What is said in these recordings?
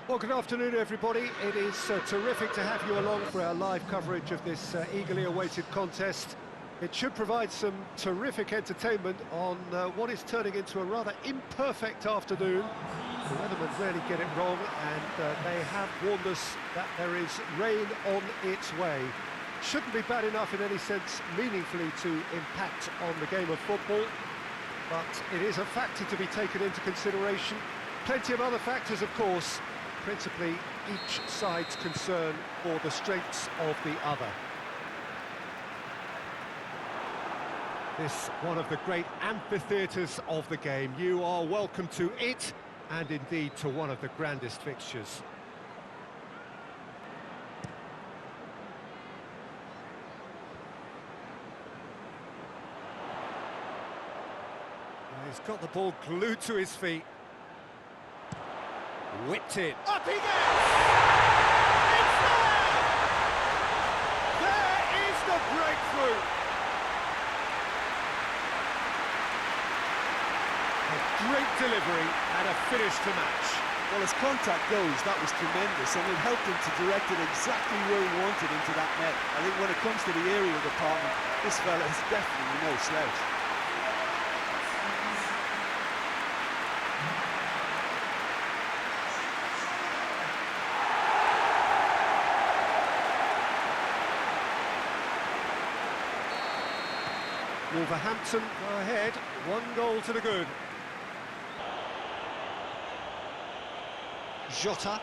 Well, good afternoon, everybody. It is terrific to have you along for our live coverage of this eagerly awaited contest. It should provide some terrific entertainment on what is turning into a rather imperfect afternoon. The weathermen rarely get it wrong, and they have warned us that there is rain on its way. Shouldn't be bad enough in any sense meaningfully to impact on the game of football, but it is a factor to be taken into consideration. Plenty of other factors, of course, principally each side's concern for the strengths of the other. This one of the great amphitheatres of the game. You are welcome to it, and indeed to one of the grandest fixtures. He's got the ball glued to his feet. Whipped in. Up he goes! It's there! There is the breakthrough! A great delivery and a finish to match. Well, as contact goes, that was tremendous, and it helped him to direct it exactly where he wanted, into that net. I think when it comes to the aerial department, this fella is definitely no slouch. Wolverhampton go ahead, 1 goal to the good. Jota.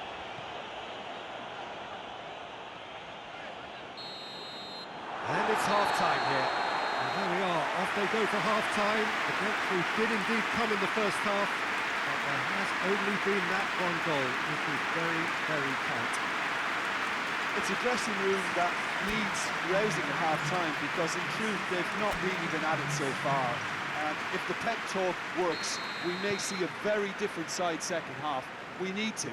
And it's half-time here. And there we are, off they go for half-time. The breakthrough did indeed come in the first half, but there has only been that 1 goal. It is very, very tight. It's a dressing room that needs rousing at half-time, because in truth they've not really been at it so far. And if the pep talk works, we may see a very different side second half. We need to.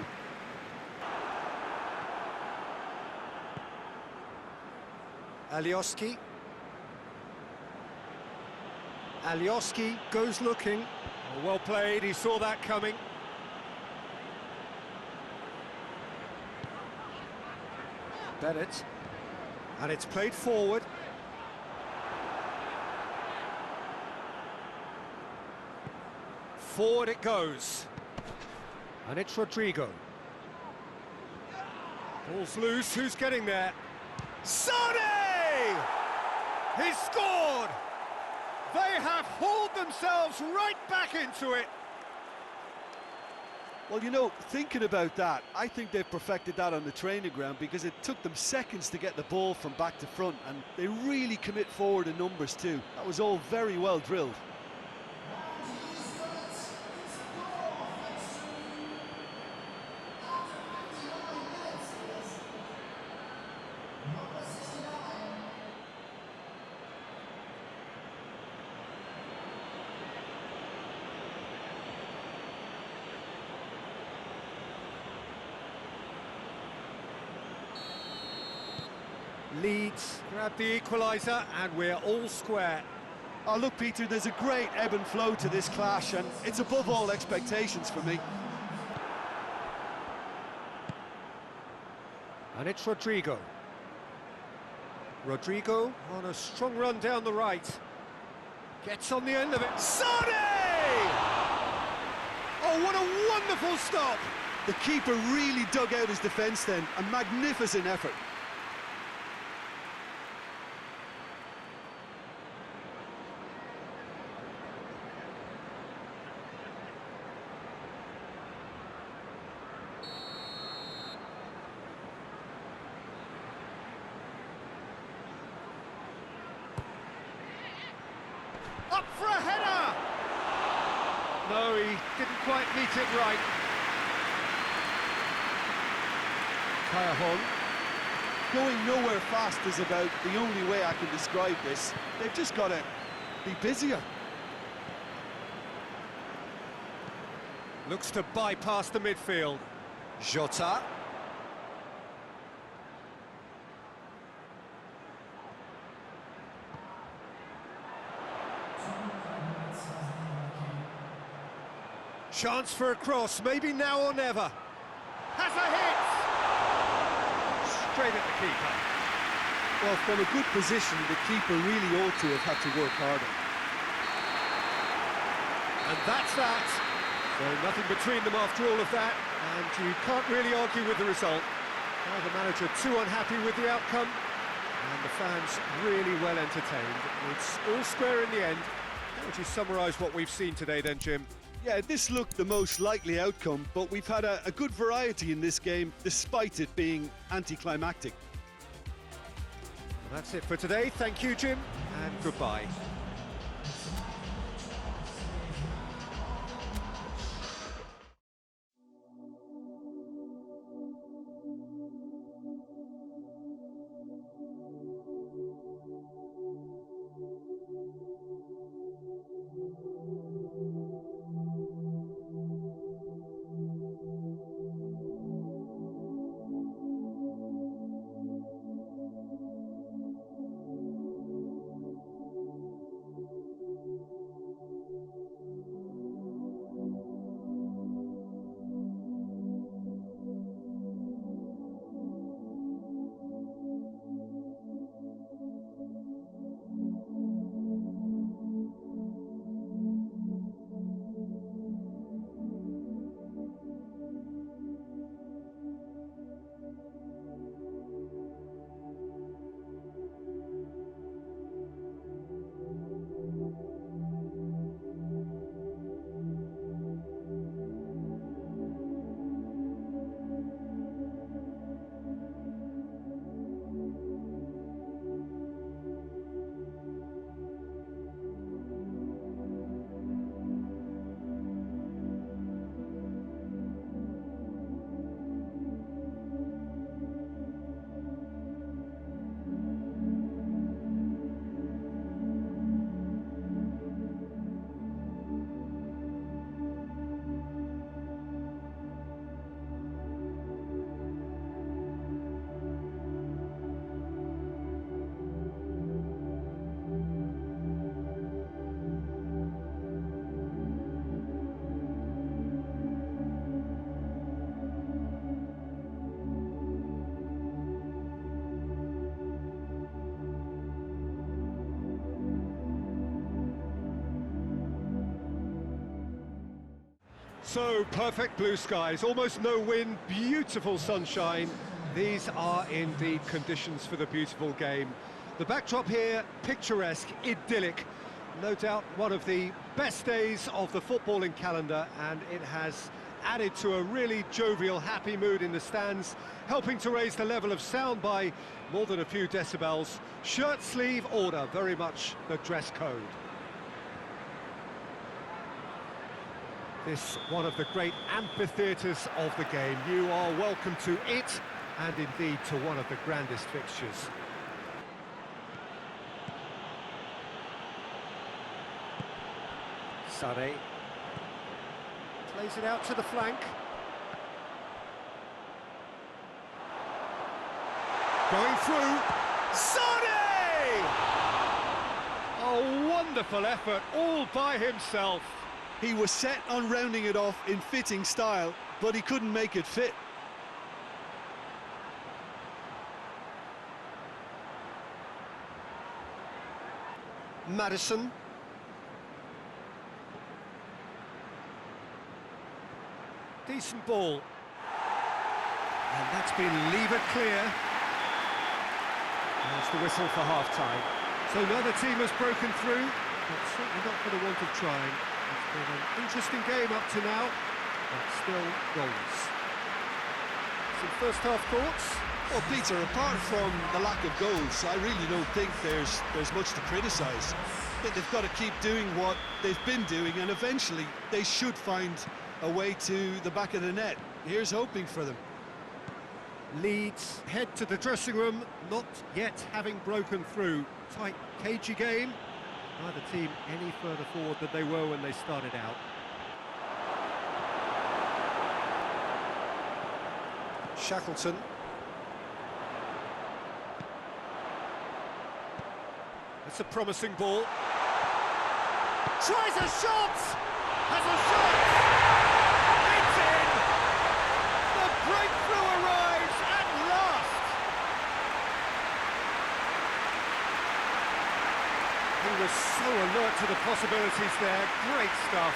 Alioski. Alioski goes looking. Oh, well played, he saw that coming. Bennett, and it's played forward. Forward it goes, and it's Rodrigo. Ball's loose, who's getting there? Sane! He's scored! They have hauled themselves right back into it. Well, you know, thinking about that, I think they've perfected that on the training ground, because it took them seconds to get the ball from back to front, and they really commit forward in numbers too. That was all very well drilled. Leeds grab the equaliser, and we're all square. Oh, look, Peter, there's a great ebb and flow to this clash, and it's above all expectations for me. And it's Rodrigo. Rodrigo on a strong run down the right. Gets on the end of it. Sane! Oh, what a wonderful stop! The keeper really dug out his defence then. A magnificent effort. Up for a header! No, he didn't quite meet it right. Kayahon. Going nowhere fast is about the only way I can describe this. They've just got to be busier. Looks to bypass the midfield. Jota. Chance for a cross, maybe now or never. Has a hit! Straight at the keeper. Well, from a good position, the keeper really ought to have had to work harder. And that's that. So nothing between them after all of that, and you can't really argue with the result. Now the manager too unhappy with the outcome, and the fans really well entertained. It's all square in the end. How would you summarise what we've seen today then, Jim? Yeah, this looked the most likely outcome, but we've had a good variety in this game, despite it being anticlimactic. Well, that's it for today. Thank you, Jim, and goodbye. So, perfect blue skies, almost no wind, beautiful sunshine. These are indeed conditions for the beautiful game. The backdrop here, picturesque, idyllic. No doubt one of the best days of the footballing calendar, and it has added to a really jovial, happy mood in the stands, helping to raise the level of sound by more than a few decibels. Shirt sleeve order, very much the dress code. This one of the great amphitheatres of the game. You are welcome to it, and indeed to one of the grandest fixtures. Sane plays it out to the flank. Going through. Sane! A wonderful effort, all by himself. He was set on rounding it off in fitting style, but he couldn't make it fit. Madison. Decent ball. And that's been levered clear. There's the whistle for half-time. So neither team has broken through, but certainly not for the want of trying. It's been an interesting game up to now, but still goals. Some first-half thoughts? Well, Peter, apart from the lack of goals, I really don't think there's much to criticise. They've got to keep doing what they've been doing, and eventually they should find a way to the back of the net. Here's hoping for them. Leeds head to the dressing room, not yet having broken through. Tight, cagey game. Neither team any further forward than they were when they started out. Shackleton. That's a promising ball. Tries a shot! Has a shot! It's in! The to the possibilities there. Great stuff.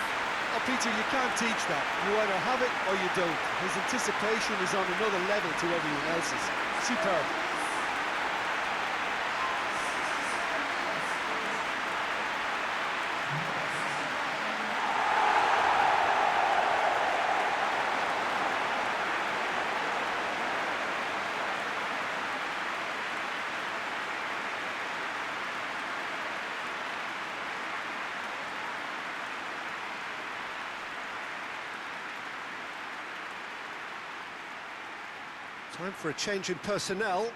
Oh, Peter, you can't teach that. You either have it or you don't. His anticipation is on another level to everyone else's. Superb. Time for a change in personnel.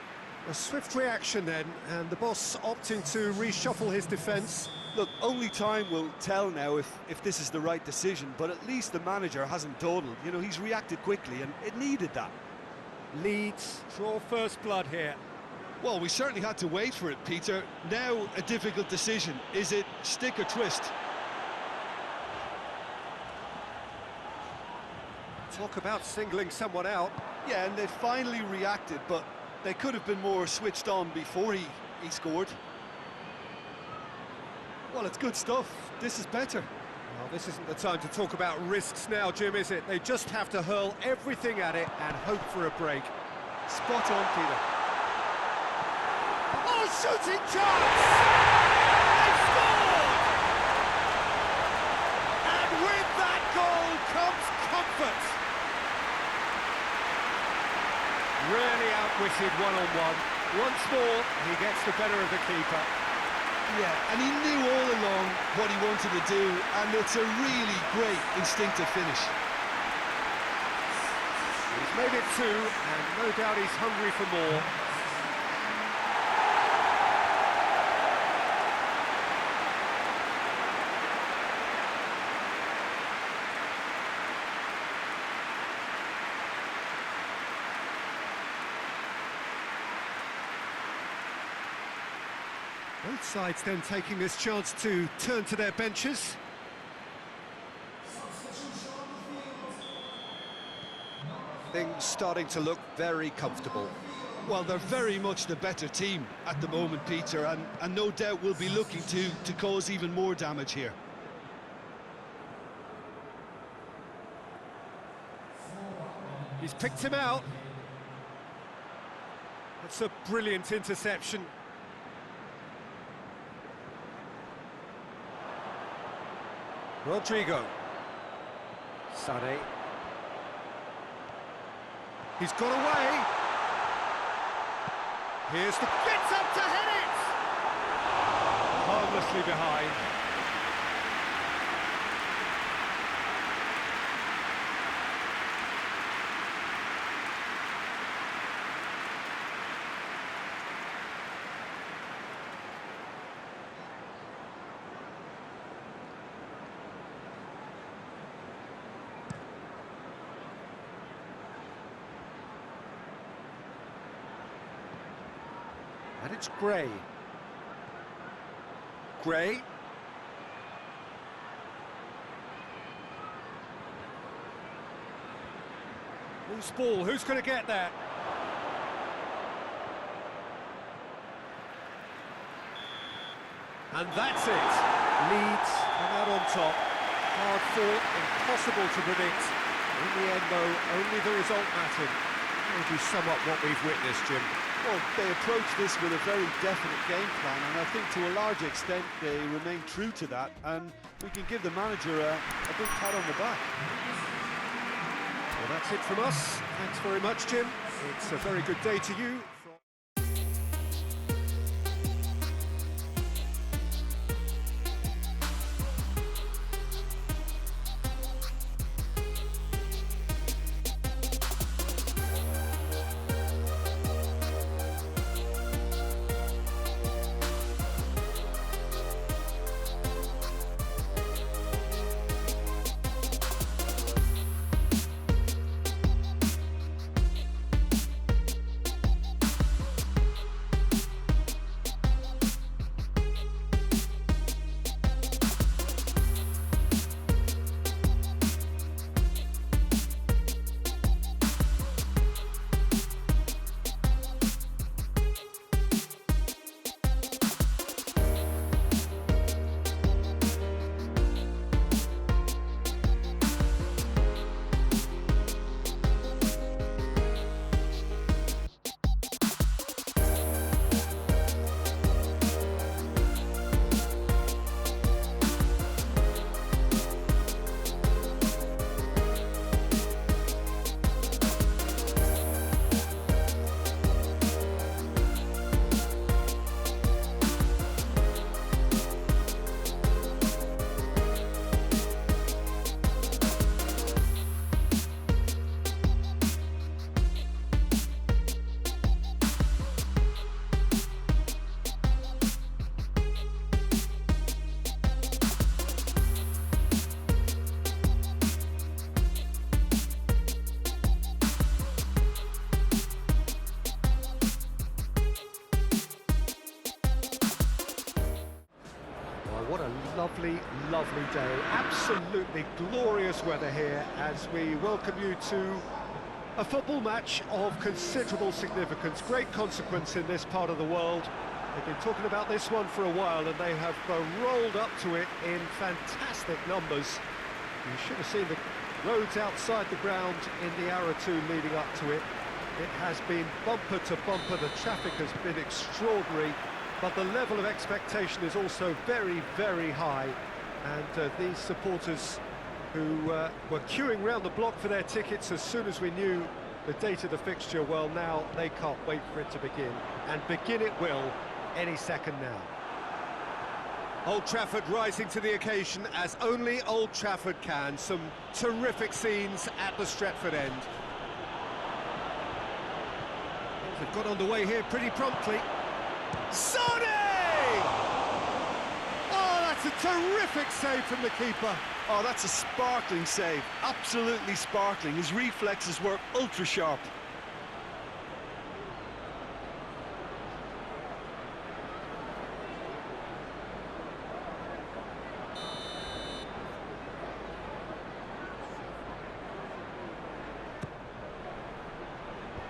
A swift reaction then, and the boss opting to reshuffle his defence. Look, only time will tell now if this is the right decision, but at least the manager hasn't dawdled. You know, he's reacted quickly, and it needed that. Leeds draw first blood here. Well, we certainly had to wait for it, Peter. Now, a difficult decision. Is it stick or twist? Talk about singling someone out. Yeah, and they finally reacted, but they could have been more switched on before he scored. Well, it's good stuff. This is better. Well, this isn't the time to talk about risks now, Jim, is it? They just have to hurl everything at it and hope for a break. Spot on, Peter. Oh, shooting chance! They scored! And with that goal comes comfort. Really outwitted one-on-one. Once more, he gets the better of the keeper. Yeah, and he knew all along what he wanted to do, and it's a really great instinctive finish. He's made it two, and no doubt he's hungry for more. Both sides then taking this chance to turn to their benches. Things starting to look very comfortable. Well, they're very much the better team at the moment, Peter, and no doubt will be looking to cause even more damage here. He's picked him out. That's a brilliant interception. Rodrigo. Sané. He's got away. Here's the... Gets up to hit it! Harmlessly behind. And it's Gray. Gray. Loose ball, who's going to get that? And that's it. Leeds come out on top. Hard fought, impossible to predict. In the end, though, only the result mattered. Maybe sum up what we've witnessed, Jim. Well, they approached this with a very definite game plan, and I think to a large extent they remain true to that, and we can give the manager a big pat on the back. Well, that's it from us. Thanks very much, Jim. It's a very good day to you. lovely, lovely day. Absolutely glorious weather here as we welcome you to a football match of considerable significance, great consequence in this part of the world. They've been talking about this one for a while and they have rolled up to it in fantastic numbers. You should have seen the roads outside the ground in the hour or two leading up to it. It has been bumper to bumper, the traffic has been extraordinary, but the level of expectation is also very, very high. And these supporters who were queuing round the block for their tickets as soon as we knew the date of the fixture, well, now they can't wait for it to begin. And begin it will any second now. Old Trafford rising to the occasion as only Old Trafford can. Some terrific scenes at the Stretford end. They've got underway here pretty promptly. Sonny! Oh, that's a terrific save from the keeper. Oh, that's a sparkling save, absolutely sparkling. His reflexes were ultra sharp.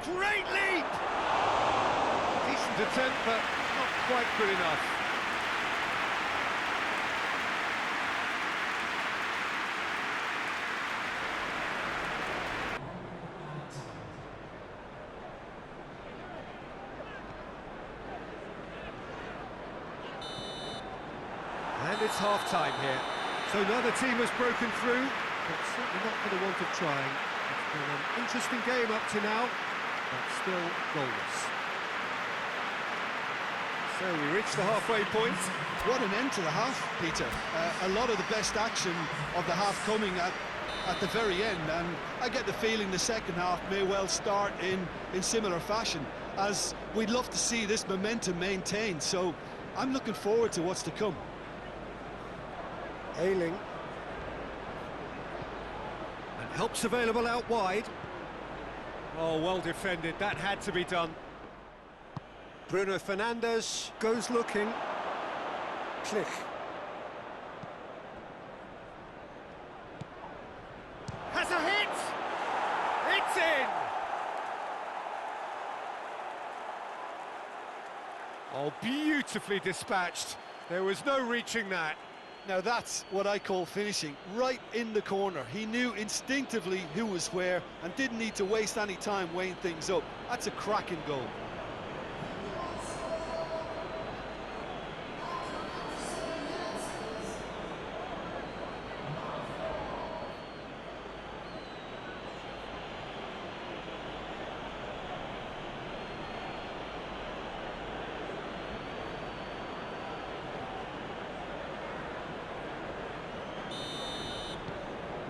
Great leap! Decent attempt, but not quite good enough. And it's half-time here. So neither team has broken through, but certainly not for the want of trying. It's been an interesting game up to now, but still goalless. So we reach the halfway point. What an end to the half, Peter. A lot of the best action of the half coming at the very end, and I get the feeling the second half may well start in similar fashion, as we'd love to see this momentum maintained, so I'm looking forward to what's to come. Ailing. And help's available out wide. Oh, well defended, that had to be done. Bruno Fernandes goes looking. Click. Has a hit! It's in! Oh, beautifully dispatched. There was no reaching that. Now that's what I call finishing, right in the corner. He knew instinctively who was where and didn't need to waste any time weighing things up. That's a cracking goal.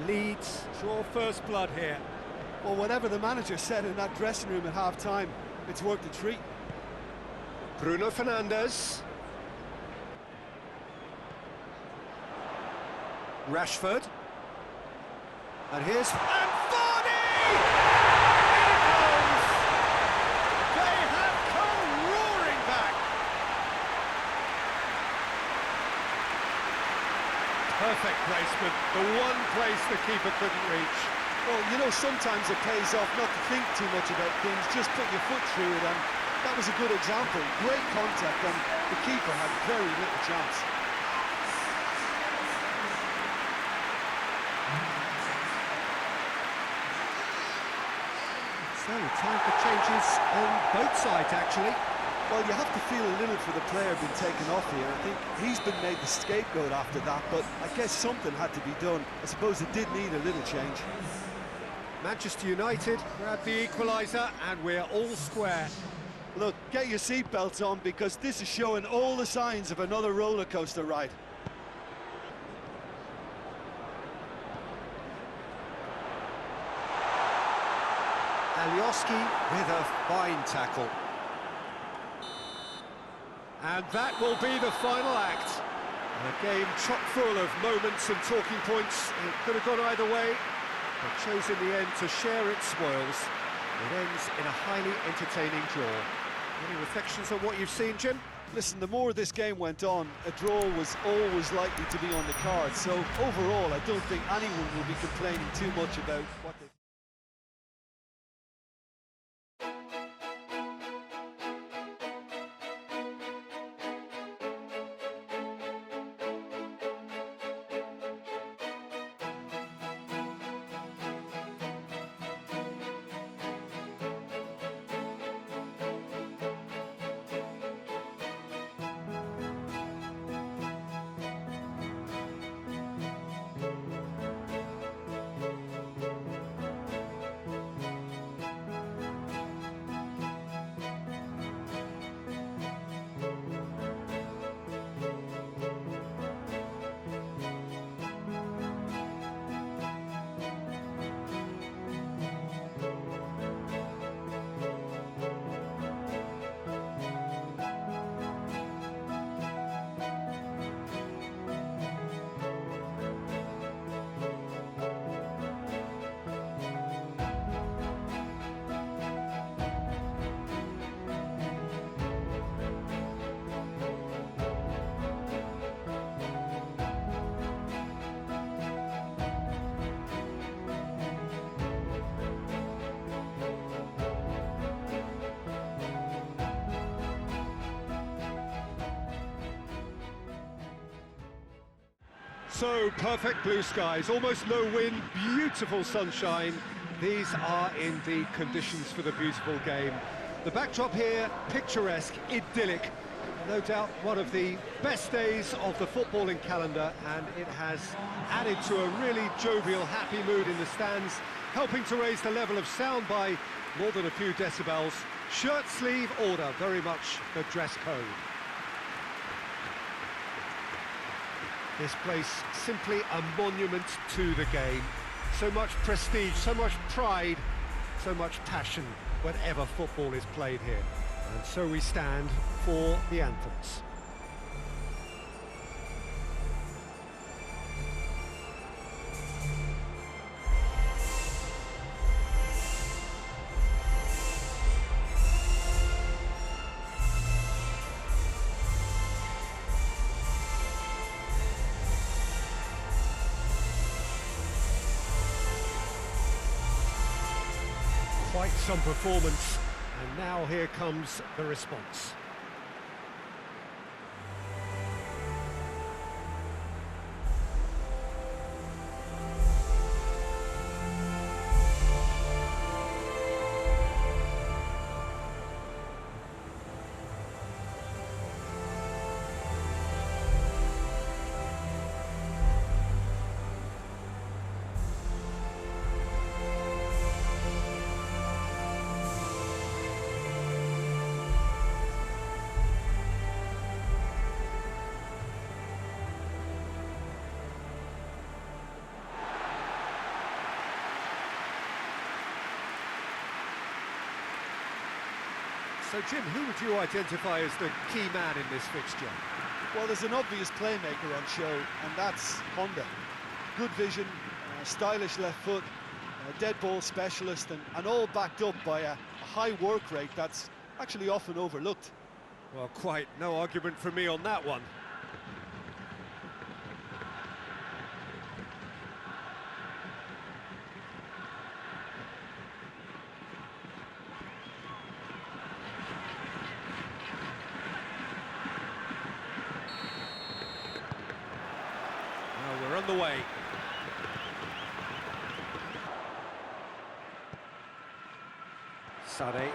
Leeds draw first blood here. Well, whatever the manager said in that dressing room at half-time, it's worked a treat. Bruno Fernandes. Rashford. And here's... And Vardy! Here it goes! They have come roaring back! Perfect placement, the one place the keeper couldn't reach. Well, you know, sometimes it pays off not to think too much about things, just put your foot through it, and that was a good example. Great contact, and the keeper had very little chance. So, time for changes on both sides, actually. Well, you have to feel a little for the player being taken off here. I think he's been made the scapegoat after that, but I guess something had to be done. I suppose it did need a little change. Manchester United grab the equaliser, and we're all square. Look, get your seatbelts on, because this is showing all the signs of another roller coaster ride. Alioski with a fine tackle. And that will be the final act. A game chock full of moments and talking points. It could have gone either way, but chose in the end to share its spoils. It ends in a highly entertaining draw. Any reflections on what you've seen, Jim? Listen, the more this game went on, a draw was always likely to be on the card. So overall, I don't think anyone will be complaining too much about what they... So, perfect blue skies, almost no wind, beautiful sunshine. These are indeed conditions for the beautiful game. The backdrop here, picturesque, idyllic. No doubt one of the best days of the footballing calendar, and it has added to a really jovial, happy mood in the stands, helping to raise the level of sound by more than a few decibels. Shirt sleeve order, very much the dress code. This place simply a monument to the game. So much prestige, so much pride, so much passion whenever football is played here. And so we stand for the anthems. Quite some performance, and now here comes the response. So, Jim, who would you identify as the key man in this fixture? Well, there's an obvious playmaker on show, and that's Honda. Good vision, stylish left foot, dead ball specialist, and all backed up by a high work rate that's actually often overlooked. Well, quite no argument from me on that one. We're on the way. Sade.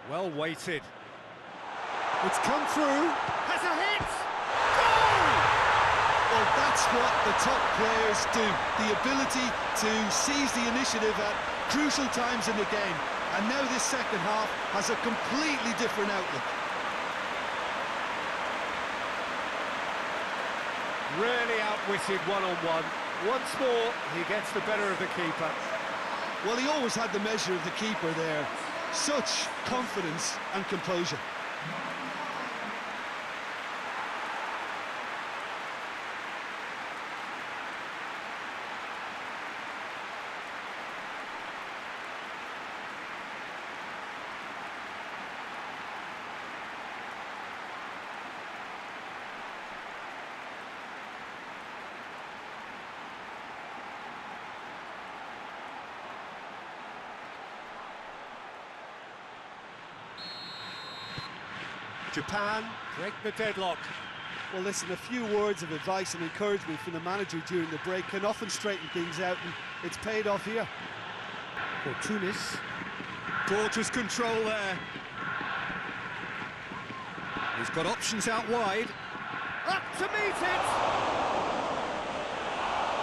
Well weighted. It's come through. Has a hit! Goal! Well, that's what the top players do. The ability to seize the initiative at crucial times in the game. And now this second half has a completely different outlook. Really outwitted one-on-one. Once more, he gets the better of the keeper. Well, he always had the measure of the keeper there. Such confidence and composure. Japan break the deadlock. Well, listen, a few words of advice and encouragement from the manager during the break can often straighten things out, and it's paid off here. For Tunis. Gorgeous control there. He's got options out wide. Up to meet it!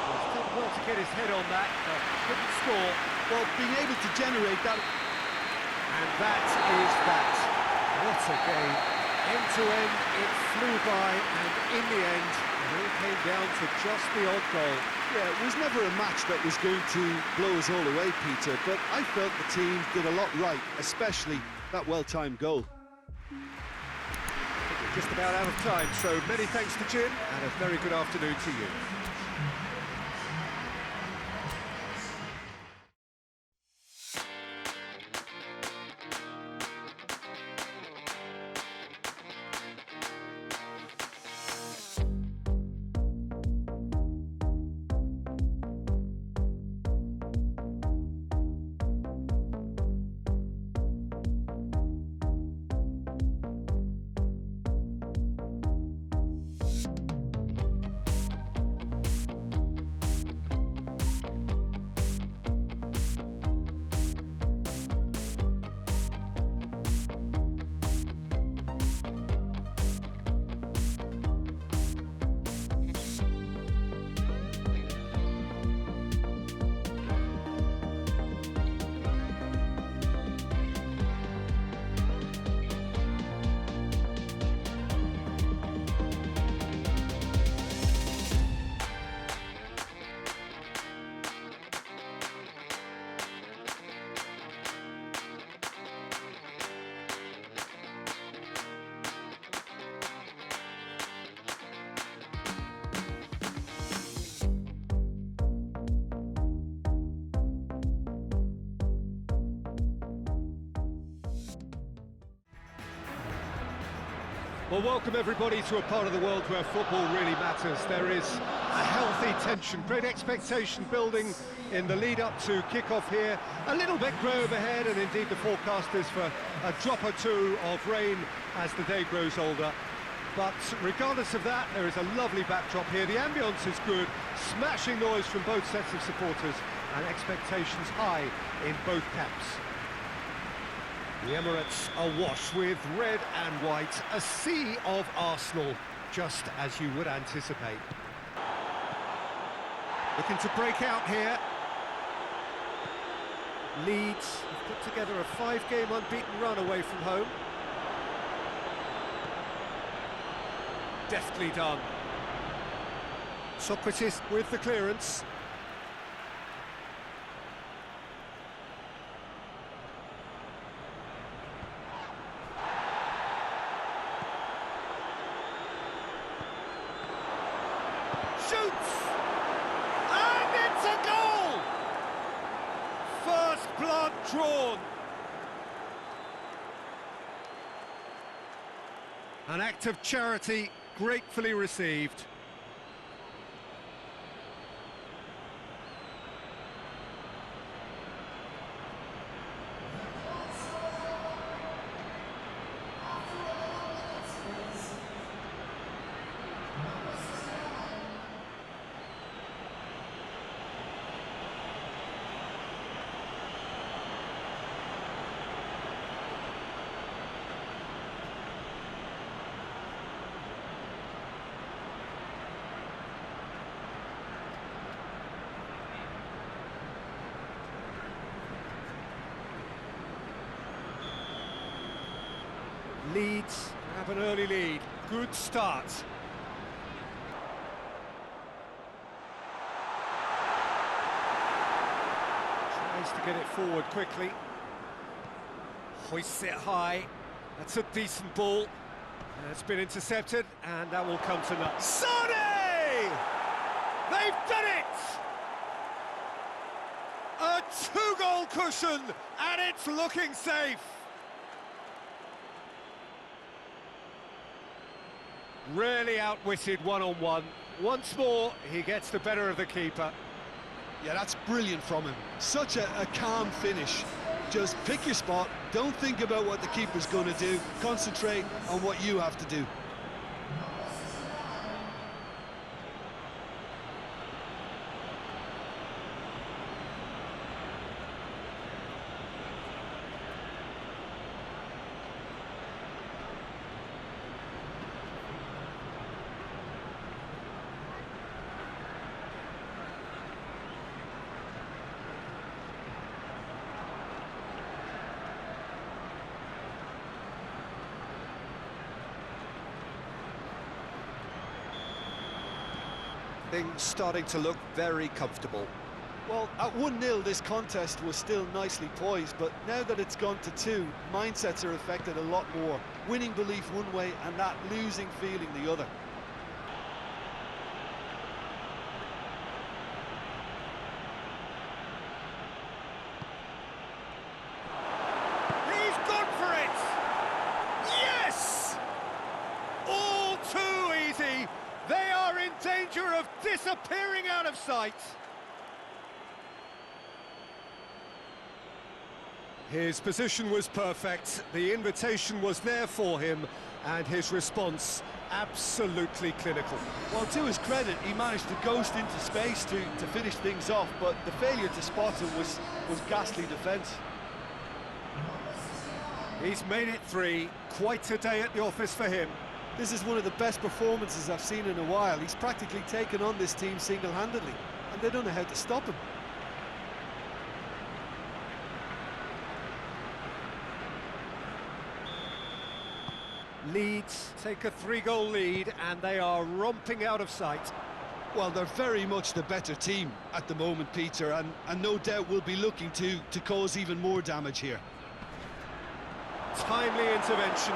He's done well to get his head on that, but couldn't score. Well, being able to generate that... And that is that. What a game. End to end, it flew by, and in the end, it all came down to just the odd goal. Yeah, it was never a match that was going to blow us all away, Peter, but I felt the team did a lot right, especially that well-timed goal. We're just about out of time, so many thanks to Jim, and a very good afternoon to you. Well, welcome everybody to a part of the world where football really matters. There is a healthy tension, great expectation building in the lead-up to kick-off here. A little bit grey overhead, and indeed the forecast is for a drop or two of rain as the day grows older. But regardless of that, there is a lovely backdrop here. The ambience is good, smashing noise from both sets of supporters, and expectations high in both camps. The Emirates awash with red and white, a sea of Arsenal, just as you would anticipate. Looking to break out here. Leeds have put together a 5-game unbeaten run away from home. Deftly done. Socrates with the clearance. Shoots! And it's a goal! First blood drawn. An act of charity gratefully received. Leeds have an early lead. Good start. Tries to get it forward quickly. Hoists it high. That's a decent ball. And it's been intercepted, and that will come to nothing. Sane! They've done it! A 2-goal cushion, and it's looking safe. Really outwitted one-on-one. Once more, he gets the better of the keeper. Yeah, that's brilliant from him. Such a calm finish. Just pick your spot, don't think about what the keeper's going to do, concentrate on what you have to do. Things starting to look very comfortable. Well, at 1-0 this contest was still nicely poised, but now that it's gone to 2, mindsets are affected a lot more. Winning belief one way and that losing feeling the other. He's gone for it! Yes! All too easy! They are in danger of disappearing out of sight. His position was perfect, the invitation was there for him, and his response absolutely clinical. Well, to his credit, he managed to ghost into space to finish things off, but the failure to spot him was ghastly defence. He's made it 3, quite a day at the office for him. This is one of the best performances I've seen in a while. He's practically taken on this team single-handedly, and they don't know how to stop him. Leeds take a 3-goal lead, and they are romping out of sight. Well, they're very much the better team at the moment, Peter, and no doubt will be looking to cause even more damage here. Timely intervention.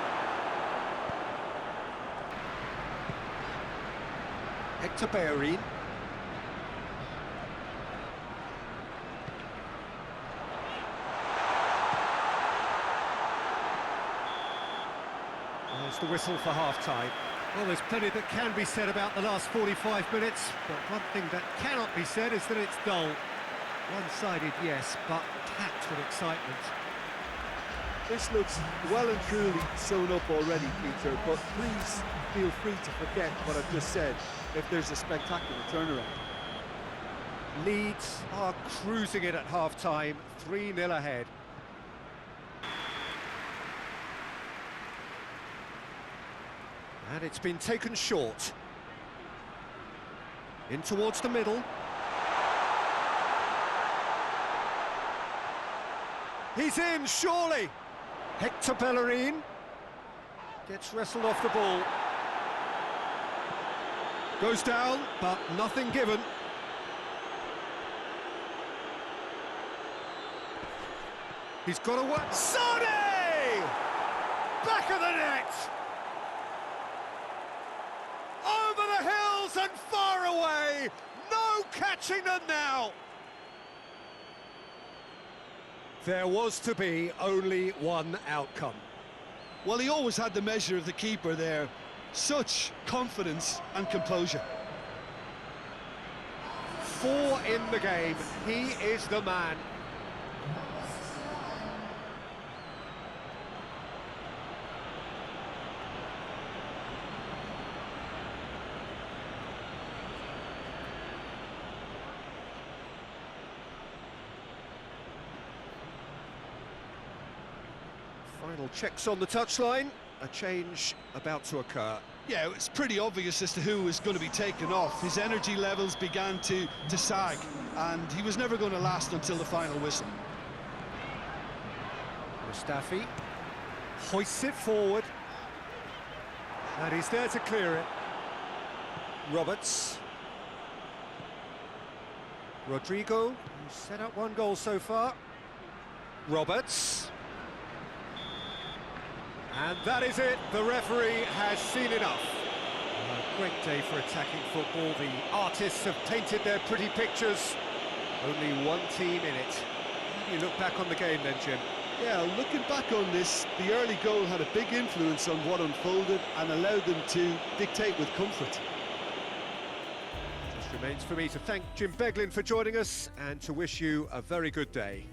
Hector Bellerin. There's the whistle for half-time. Well, there's plenty that can be said about the last 45 minutes, but one thing that cannot be said is that it's dull. One-sided, yes, but packed with excitement. This looks well and truly sewn up already, Peter, but please feel free to forget what I've just said if there's a spectacular turnaround. Leeds are cruising it at half-time, 3-0 ahead. And it's been taken short. In towards the middle. He's in, surely! Hector Bellerin gets wrestled off the ball. Goes down, but nothing given. He's got a work. Sonny! Back of the net! Over the hills and far away! No catching them now! There was to be only one outcome. Well, he always had the measure of the keeper there. Such confidence and composure. 4 in the game. He is the man. Final checks on the touchline. A change about to occur. Yeah, it's pretty obvious as to who was going to be taken off. His energy levels began to sag, and he was never going to last until the final whistle. Mustafi hoists it forward. And he's there to clear it. Roberts. Rodrigo, who's set up 1 goal so far. Roberts. And that is it, the referee has seen enough. A great day for attacking football. The artists have painted their pretty pictures. Only one team in it. How do you look back on the game then, Jim? Yeah, looking back on this, the early goal had a big influence on what unfolded and allowed them to dictate with comfort. Just remains for me to thank Jim Beglin for joining us and to wish you a very good day.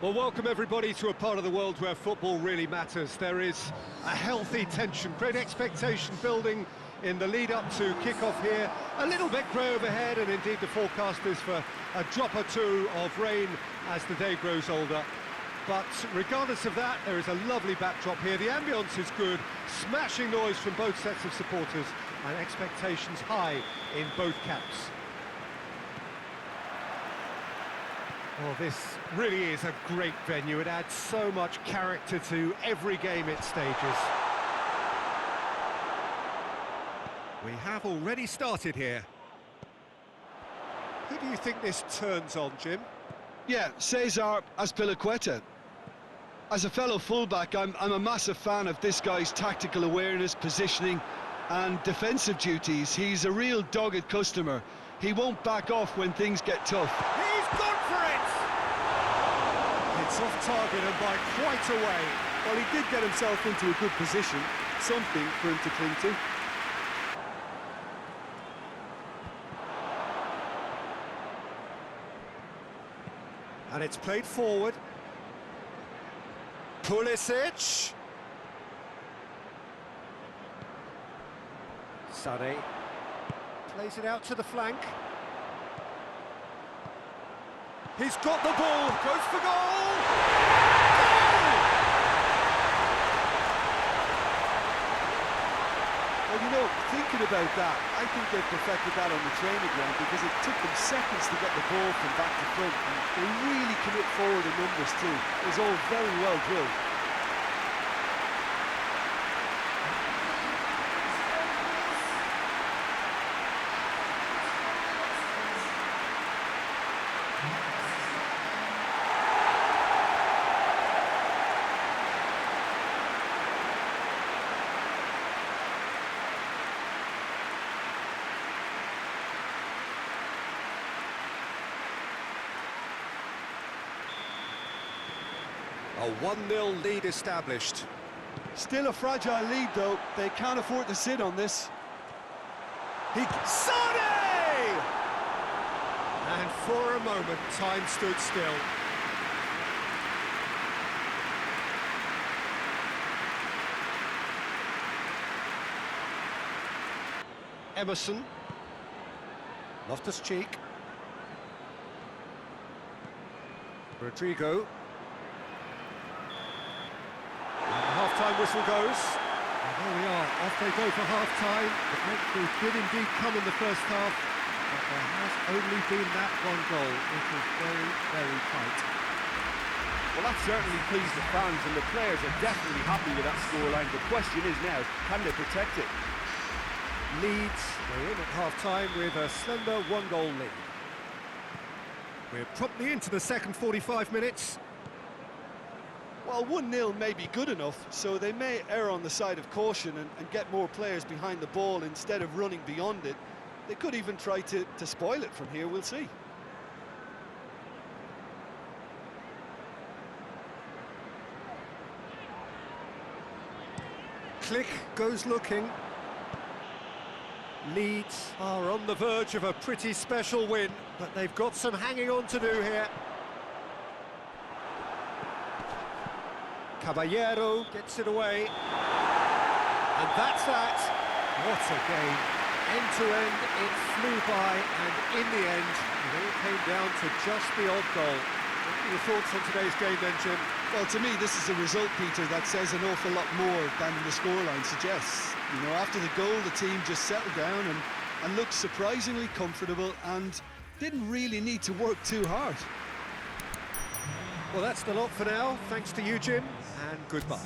Well, welcome everybody to a part of the world where football really matters. There is a healthy tension, great expectation building in the lead up to kick-off here. A little bit grey overhead, and indeed the forecast is for a drop or two of rain as the day grows older. But regardless of that, there is a lovely backdrop here. The ambience is good, smashing noise from both sets of supporters, and expectations high in both camps. Well, this really is a great venue. It adds so much character to every game it stages. We have already started here. Who do you think this turns on, Jim? Yeah, Cesar Azpilicueta. As a fellow fullback, I'm a massive fan of this guy's tactical awareness, positioning and defensive duties. He's a real dogged customer. He won't back off when things get tough. He's gone for it! It's off target and by quite a way. Well, he did get himself into a good position, something for him to cling to. And it's played forward. Pulisic. Sane plays it out to the flank. He's got the ball, goes for goal! Goal! Well, you know, thinking about that, I think they've perfected that on the training ground because it took them seconds to get the ball from back to front, and they really commit forward in numbers too. It was all very well drilled. A 1-0 lead established. Still a fragile lead though, they can't afford to sit on this. Sane! And for a moment, time stood still. Emerson. Loftus-Cheek. Rodrigo. Half-time whistle goes. And there we are, off they go for half-time. The breakthrough did indeed come in the first half, but there has only been that one goal. It was very, very tight. Well, that certainly pleased the fans, and the players are definitely happy with that scoreline. The question is now, can they protect it? Leeds, they're in at half-time with a slender one-goal lead. We're promptly into the second 45 minutes. Well, 1-0 may be good enough, so they may err on the side of caution and get more players behind the ball instead of running beyond it. They could even try to spoil it from here, we'll see. Click goes looking. Leeds are on the verge of a pretty special win, but they've got some hanging on to do here. Caballero gets it away, and that's that. What a game. End to end, it flew by, and in the end, it all came down to just the odd goal. What are your thoughts on today's game then, Jim? Well, to me, this is a result, Peter, that says an awful lot more than the scoreline suggests. You know, after the goal, the team just settled down and looked surprisingly comfortable and didn't really need to work too hard. Well, that's the lot for now. Thanks to you, Jim, and goodbye.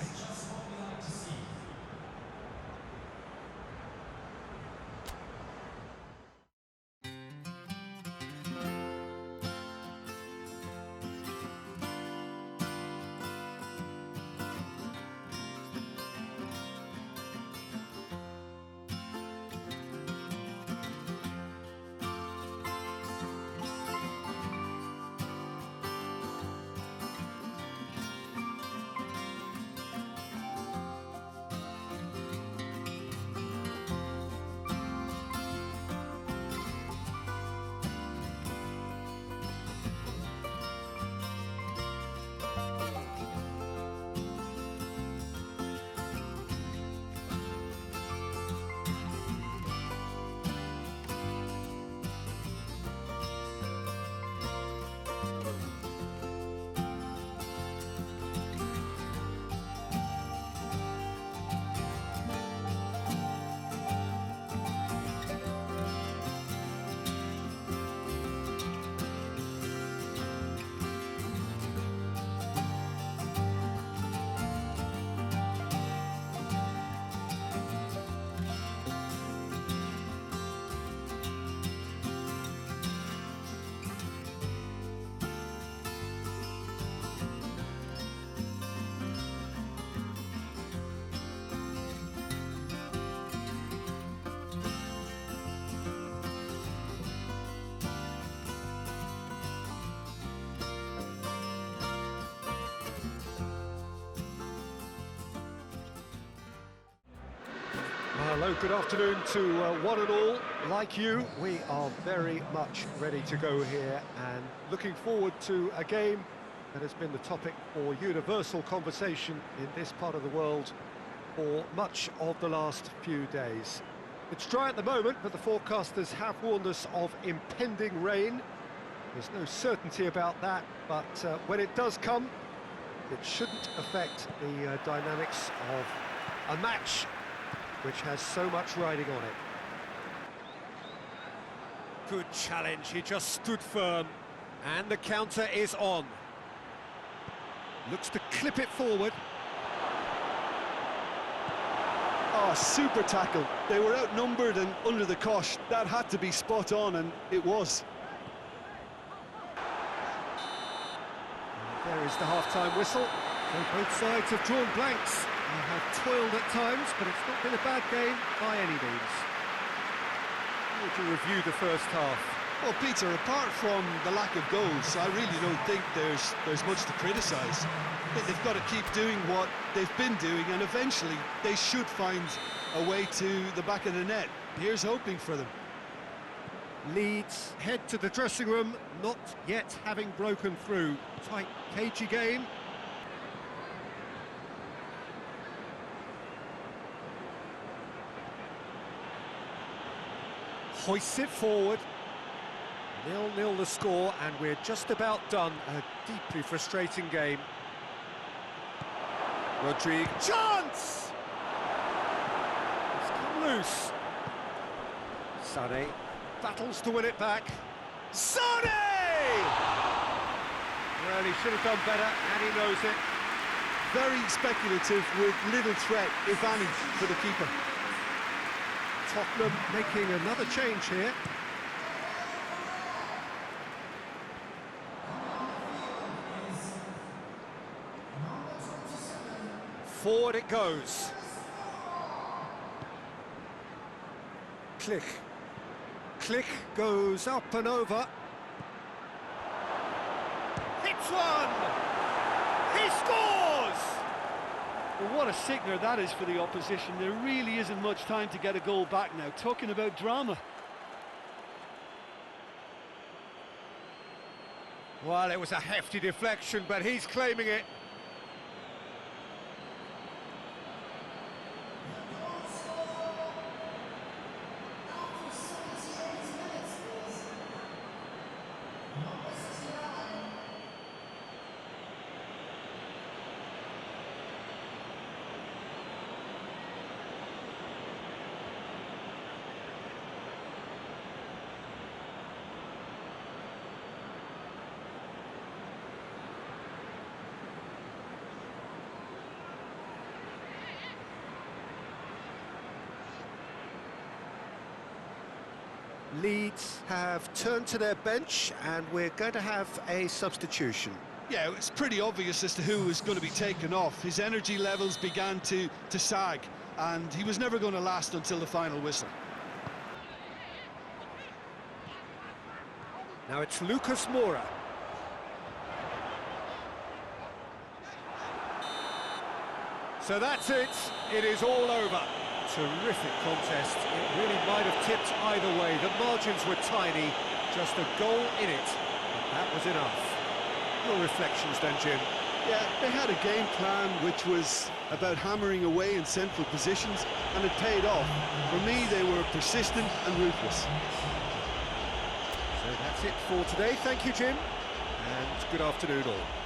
Well, hello, good afternoon to one and all. Like you, we are very much ready to go here and looking forward to a game that has been the topic for universal conversation in this part of the world for much of the last few days. It's dry at the moment, but the forecasters have warned us of impending rain. There's no certainty about that, but when it does come, it shouldn't affect the dynamics of a match which has so much riding on it. Good challenge, he just stood firm, and the counter is on. Looks to clip it forward. Oh, super tackle. They were outnumbered and under the cosh. That had to be spot on, and it was. There is the half-time whistle. So both sides have drawn blanks. They have toiled at times, but it's not been a bad game by any means. How would you review the first half? Well, Peter, apart from the lack of goals, I really don't think there's much to criticise. They've got to keep doing what they've been doing, and eventually they should find a way to the back of the net. Here's hoping for them. Leeds head to the dressing room, not yet having broken through. Tight, cagey game. Hoists it forward. 0-0 the score, and we're just about done. A deeply frustrating game. Rodrigue, chance! It's come loose. Sané battles to win it back. Sané! Well, he should have done better, and he knows it. Very speculative with little threat, if any, for the keeper. Tottenham making another change here. Forward it goes. Click. Click goes up and over. Hits one! He scores! Well, what a sickener that is for the opposition. There really isn't much time to get a goal back now. Talking about drama. Well, it was a hefty deflection, but he's claiming it. Leeds have turned to their bench, and we're going to have a substitution. Yeah, it's pretty obvious as to who was going to be taken off. His energy levels began to sag, and he was never going to last until the final whistle. Now it's Lucas Moura. So that's it. It is all over. Terrific contest. It really might have tipped either way. The margins were tiny, just a goal in it. But that was enough. Your reflections then, Jim? Yeah, they had a game plan which was about hammering away in central positions, and it paid off. For me, they were persistent and ruthless. So that's it for today. Thank you, Jim. And good afternoon all.